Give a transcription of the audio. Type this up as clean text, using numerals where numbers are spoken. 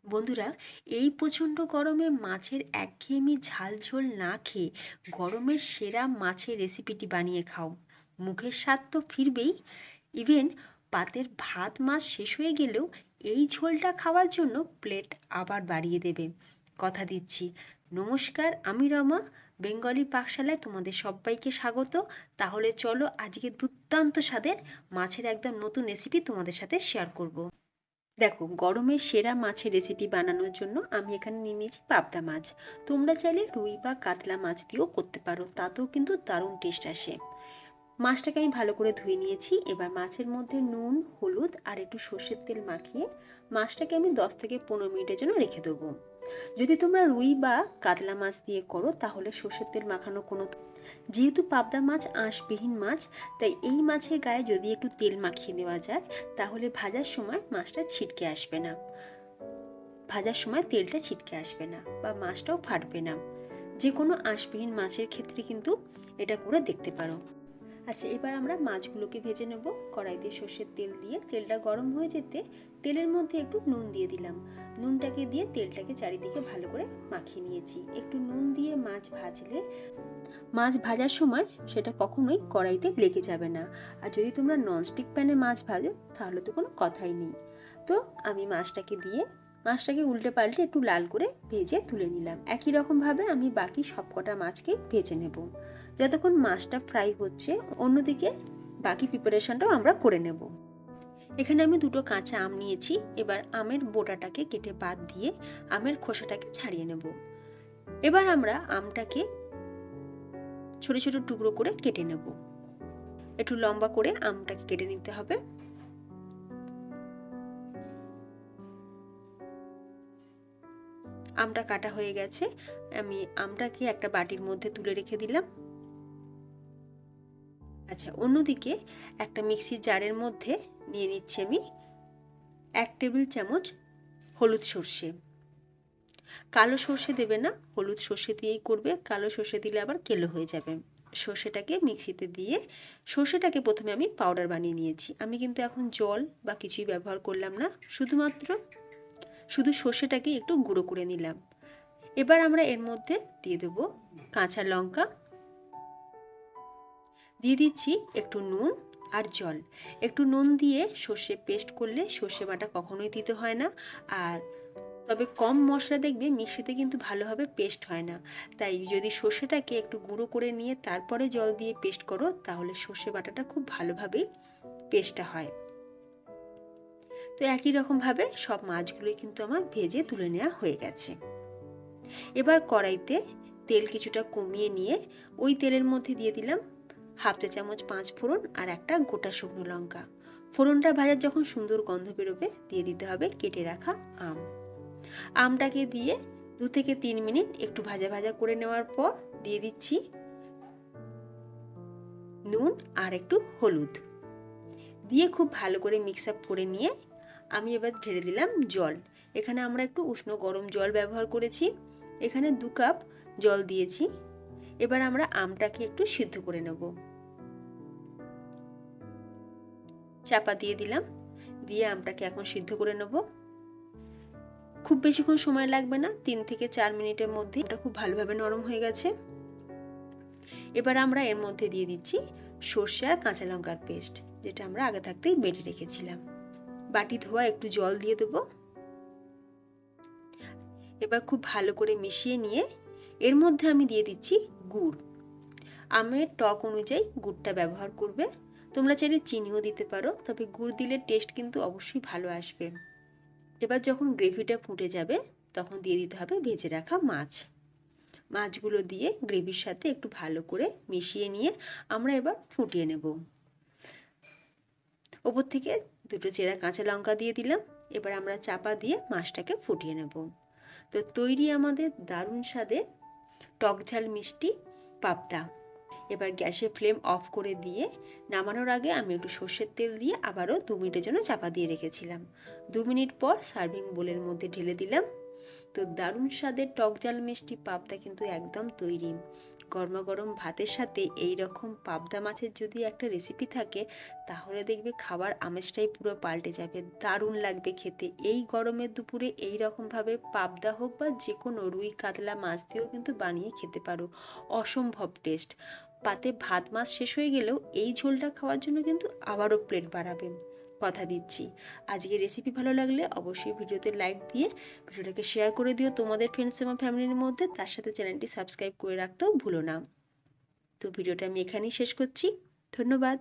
বন্ধুরা, এই প্রচণ্ড গরমে মাছের একঘেয়েমি ঝাল ঝোল না খেয়ে গরমের সেরা মাছের রেসিপিটি বানিয়ে খাও। মুখের স্বাদ তো ফিরবেই, ইভেন পাতের ভাত মাছ শেষ হয়ে গেলেও এই ঝোলটা খাওয়ার জন্য প্লেট আবার বাড়িয়ে দেবে, কথা দিচ্ছি। নমস্কার, আমি রমা। বেঙ্গলি পাকশালায় তোমাদের সবাইকে স্বাগত। তাহলে চলো আজকে দুর্দান্ত স্বাদের মাছের একদম নতুন রেসিপি তোমাদের সাথে শেয়ার করব। দেখো, গরমের সেরা মাছের রেসিপি বানানোর জন্য আমি এখানে নিয়ে নিয়েছি পাবদা মাছ। তোমরা চাইলে রুই বা কাতলা মাছ দিয়েও করতে পারো, তাতেও কিন্তু দারুণ টেস্ট আসে। মাছটাকে আমি ভালো করে ধুয়ে নিয়েছি। এবার মাছের মধ্যে নুন, হলুদ আর একটু সর্ষের তেল মাখিয়ে মাছটাকে আমি 10 থেকে 15 মিনিটের জন্য রেখে দেবো। যদি তোমরা রুই বা কাতলা মাছ দিয়ে করো তাহলে সর্ষের তেল মাখানো কোনো, যেহেতু পাবদা মাছ আঁশবিহীন মাছ, তাই এই মাছের গায়ে যদি একটু তেল মাখিয়ে দেওয়া যায় তাহলে ভাজার সময় মাছটা ছিটকে আসবে না, ভাজার সময় তেলটা ছিটকে আসবে না বা মাছটাও ফাটবে না। যে কোনো আঁশবিহীন মাছের ক্ষেত্রে কিন্তু এটা করে দেখতে পারো। আচ্ছা, এবার আমরা মাছগুলোকে ভেজে নেব। কড়াইতে সর্ষের তেল দিয়ে তেলটা গরম হয়ে যেতে তেলের মধ্যে একটু নুন দিয়ে দিলাম। নুনটাকে দিয়ে তেলটাকে চারিদিকে ভালো করে মাখিয়ে নিয়েছি। একটু নুন দিয়ে মাছ ভাজলে মাছ ভাজার সময় সেটা কখনোই কড়াইতে লেগে যাবে না। আর যদি তোমরা ননস্টিক প্যানে মাছ ভাজো তাহলে তো কোনো কথাই নেই। তো আমি মাছটাকে উল্টে পাল্টে একটু লাল করে ভেজে তুলে নিলাম। একই রকমভাবে আমি বাকি সবকটা মাছকেই ভেজে নেব যতক্ষণ মাছটা ফ্রাই হচ্ছে। অন্যদিকে বাকি প্রিপারেশনটাও আমরা করে নেব। এখানে আমি দুটো কাঁচা আম নিয়েছি। এবার আমের বোটাটাকে কেটে বাদ দিয়ে আমের খোসাটাকে ছাড়িয়ে নেব। এবার আমরা আমটাকে ছোট ছোট টুকরো করে কেটে নেব। একটু লম্বা করে আমটাকে কেটে নিতে হবে। আমটা কাটা হয়ে গেছে। আমি আমটাকে একটা বাটির মধ্যে তুলে রেখে দিলাম। আচ্ছা, অন্যদিকে একটা মিক্সির জারের মধ্যে নিয়ে নিচ্ছি আমি 1 টেবিল চামচ হলুদ সর্ষে। কালো সর্ষে দেবে না, হলুদ সর্ষে দিয়েই করবে। কালো সর্ষে দিলে আবার কেলো হয়ে যাবে। সর্ষেটাকে মিক্সিতে দিয়ে সর্ষেটাকে প্রথমে আমি পাউডার বানিয়ে নিয়েছি। আমি কিন্তু এখন জল বা কিছুই ব্যবহার করলাম না, শুধু সর্ষেটাকে একটু গুঁড়ো করে নিলাম। এবার আমরা এর মধ্যে দিয়ে দেবো কাঁচা লঙ্কা, দিয়ে দিচ্ছি একটু নুন আর জল। একটু নুন দিয়ে সর্ষে পেস্ট করলে সর্ষে বাটা কখনোই দিতে হয় না। আর তবে কম মশলা দেখবে মিক্সিতে কিন্তু ভালোভাবে পেস্ট হয় না। তাই যদি সর্ষেটাকে একটু গুঁড়ো করে নিয়ে তারপরে জল দিয়ে পেস্ট করো তাহলে সর্ষে বাটাটা খুব ভালোভাবেই পেস্টটা হয়। তো একই রকমভাবে সব মাছগুলোই কিন্তু আমার ভেজে তুলে নেওয়া হয়ে গেছে। এবার কড়াইতে তেল কিছুটা কমিয়ে নিয়ে ওই তেলের মধ্যে দিয়ে দিলাম 1/2 চা চামচ 5 ফোড়ন আর একটা গোটা শুকনো লঙ্কা। ফোড়নটা ভাজার যখন সুন্দর গন্ধ বেরোবে দিয়ে দিতে হবে কেটে রাখা আম। আমটাকে দিয়ে 2 থেকে 3 মিনিট একটু ভাজা ভাজা করে নেওয়ার পর দিয়ে দিচ্ছি নুন আর একটু হলুদ দিয়ে খুব ভালো করে মিক্স আপ করে নিয়ে আমি এবার ঢেলে দিলাম জল। এখানে আমরা একটু উষ্ণ গরম জল ব্যবহার করেছি। এখানে 2 কাপ জল দিয়েছি। এবার আমরা আমটাকে একটু সিদ্ধ করে নেব। চাপা দিয়ে দিলাম, দিয়ে আমটাকে এখন সিদ্ধ করে নেব। খুব বেশিক্ষণ সময় লাগবে না, 3 থেকে 4 মিনিটের মধ্যে এটা খুব ভালোভাবে নরম হয়ে গেছে। এবার আমরা এর মধ্যে দিয়ে দিচ্ছি সর্ষে আর কাঁচা লঙ্কার পেস্ট, যেটা আমরা আগে থাকতেই বেটে রেখেছিলাম। বাটি ধোয়া একটু জল দিয়ে দেব। এবার খুব ভালো করে মিশিয়ে নিয়ে এর মধ্যে আমি দিয়ে দিচ্ছি গুড়। আমের টক অনুযায়ী গুড়টা ব্যবহার করবে। তোমরা চাইলে চিনিও দিতে পারো, তবে গুড় দিলে টেস্ট কিন্তু অবশ্যই ভালো আসবে। এবার যখন গ্রেভিটা ফুটে যাবে তখন দিয়ে দিতে হবে ভেজে রাখা মাছগুলো দিয়ে গ্রেভির সাথে একটু ভালো করে মিশিয়ে নিয়ে আমরা এবার ফুটিয়ে নেব। ওপর থেকে 2টো চেরা কাঁচা লঙ্কা দিয়ে দিলাম। এবার আমরা চাপা দিয়ে মাছটাকে ফুটিয়ে নেব। তো তৈরি আমাদের দারুণ স্বাদের টক ঝাল মিষ্টি পাবদা। এবার গ্যাসের ফ্লেম অফ করে দিয়ে নামানোর আগে আমি একটু সর্ষের তেল দিয়ে আবারও 2 মিনিটের জন্য চাপা দিয়ে রেখেছিলাম। 2 মিনিট পর সার্ভিং বোলের মধ্যে ঢেলে দিলাম। তো দারুণ স্বাদের টক ঝাল মিষ্টি পাবদা কিন্তু একদম তৈরি। গরমাগরম ভাতের সাথে এই রকম পাবদা মাছের যদি একটা রেসিপি থাকে, তাহলে দেখবে খাবার আমেজটাই পুরো পাল্টে যাবে, দারুণ লাগবে খেতে। এই গরমের দুপুরে এই রকমভাবে পাবদা হোক বা যে কোনো রুই কাতলা মাছ দিয়েও কিন্তু বানিয়ে খেতে পারো, অসম্ভব টেস্ট। পাতে ভাত মাছ শেষ হয়ে গেলেও এই ঝোলটা খাওয়ার জন্য কিন্তু আবারও প্লেট বাড়াবে, কথা দিচ্ছি। আজকে রেসিপি ভালো লাগলে অবশ্যই ভিডিওতে লাইক দিয়ে ভিডিওটাকে শেয়ার করে দিও তোমাদের ফ্রেন্ডস এবং ফ্যামিলির মধ্যে, তার সাথে চ্যানেলটি সাবস্ক্রাইব করে রাখতেও ভুলো না। তো ভিডিওটা আমি এখানেই শেষ করছি, ধন্যবাদ।